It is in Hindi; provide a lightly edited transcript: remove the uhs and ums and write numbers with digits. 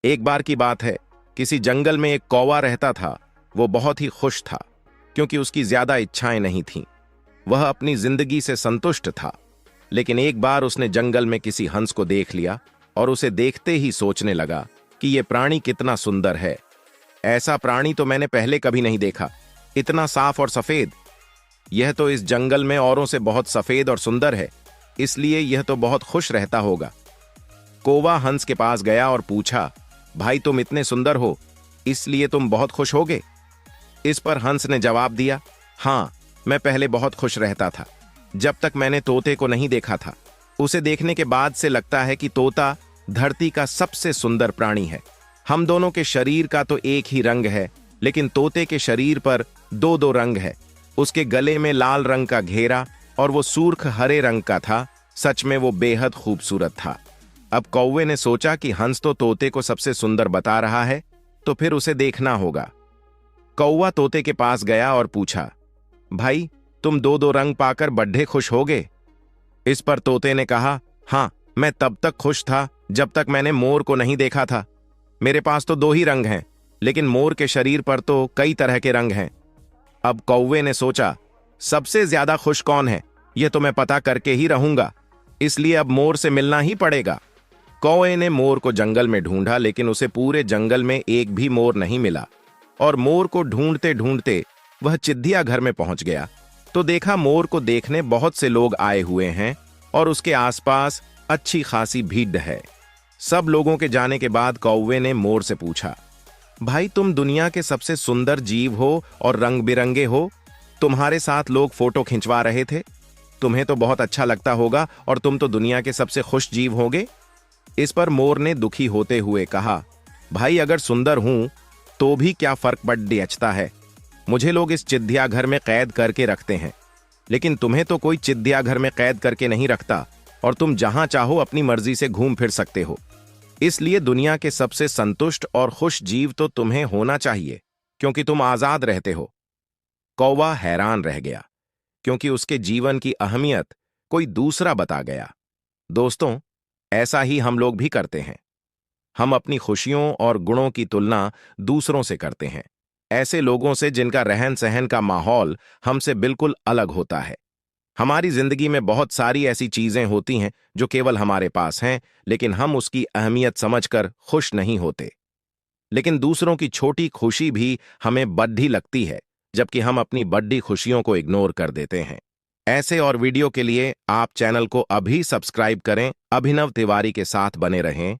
एक बार की बात है, किसी जंगल में एक कौवा रहता था। वो बहुत ही खुश था क्योंकि उसकी ज्यादा इच्छाएं नहीं थीं। वह अपनी जिंदगी से संतुष्ट था। लेकिन एक बार उसने जंगल में किसी हंस को देख लिया और उसे देखते ही सोचने लगा कि यह प्राणी कितना सुंदर है। ऐसा प्राणी तो मैंने पहले कभी नहीं देखा, इतना साफ और सफेद। यह तो इस जंगल में औरों से बहुत सफेद और सुंदर है, इसलिए यह तो बहुत खुश रहता होगा। कौवा हंस के पास गया और पूछा, भाई तुम इतने सुंदर हो, इसलिए तुम बहुत खुश होगे? इस पर हंस ने जवाब दिया, हाँ, मैं पहले बहुत खुश रहता था, जब तक मैंने तोते को नहीं देखा था। उसे देखने के बाद से लगता है कि तोता धरती का सबसे सुंदर प्राणी है। हम दोनों के शरीर का तो एक ही रंग है, लेकिन तोते के शरीर पर दो दो रंग है। उसके गले में लाल रंग का घेरा और वो सूर्ख हरे रंग का था। सच में वो बेहद खूबसूरत था। अब कौवे ने सोचा कि हंस तो तोते को सबसे सुंदर बता रहा है, तो फिर उसे देखना होगा। कौवा तोते के पास गया और पूछा, भाई तुम दो दो रंग पाकर बड्ढे खुश होगे? इस पर तोते ने कहा, हाँ, मैं तब तक खुश था जब तक मैंने मोर को नहीं देखा था। मेरे पास तो दो ही रंग हैं, लेकिन मोर के शरीर पर तो कई तरह के रंग हैं। अब कौवे ने सोचा, सबसे ज्यादा खुश कौन है, यह तो मैं पता करके ही रहूंगा, इसलिए अब मोर से मिलना ही पड़ेगा। कौवे ने मोर को जंगल में ढूंढा, लेकिन उसे पूरे जंगल में एक भी मोर नहीं मिला। और मोर को ढूंढते ढूंढते वह चिड़िया घर में पहुंच गया तो देखा मोर को देखने बहुत से लोग आए हुए हैं और उसके आसपास अच्छी खासी भीड़ है। सब लोगों के जाने के बाद कौवे ने मोर से पूछा, भाई तुम दुनिया के सबसे सुंदर जीव हो और रंग बिरंगे हो, तुम्हारे साथ लोग फोटो खिंचवा रहे थे, तुम्हें तो बहुत अच्छा लगता होगा और तुम तो दुनिया के सबसे खुश जीव होगे। इस पर मोर ने दुखी होते हुए कहा, भाई अगर सुंदर हूं तो भी क्या फर्क पड़ता है, मुझे लोग इस चिड़िया घर में कैद करके रखते हैं, लेकिन तुम्हें तो कोई चिड़िया घर में कैद करके नहीं रखता और तुम जहां चाहो अपनी मर्जी से घूम फिर सकते हो। इसलिए दुनिया के सबसे संतुष्ट और खुश जीव तो तुम्हें होना चाहिए, क्योंकि तुम आजाद रहते हो। कौवा हैरान रह गया क्योंकि उसके जीवन की अहमियत कोई दूसरा बता गया। दोस्तों, ऐसा ही हम लोग भी करते हैं। हम अपनी खुशियों और गुणों की तुलना दूसरों से करते हैं, ऐसे लोगों से जिनका रहन सहन का माहौल हमसे बिल्कुल अलग होता है। हमारी जिंदगी में बहुत सारी ऐसी चीजें होती हैं जो केवल हमारे पास हैं, लेकिन हम उसकी अहमियत समझकर खुश नहीं होते। लेकिन दूसरों की छोटी खुशी भी हमें बड़ी लगती है, जबकि हम अपनी बड़ी खुशियों को इग्नोर कर देते हैं। ऐसे और वीडियो के लिए आप चैनल को अभी सब्सक्राइब करें। अभिनव तिवारी के साथ बने रहें।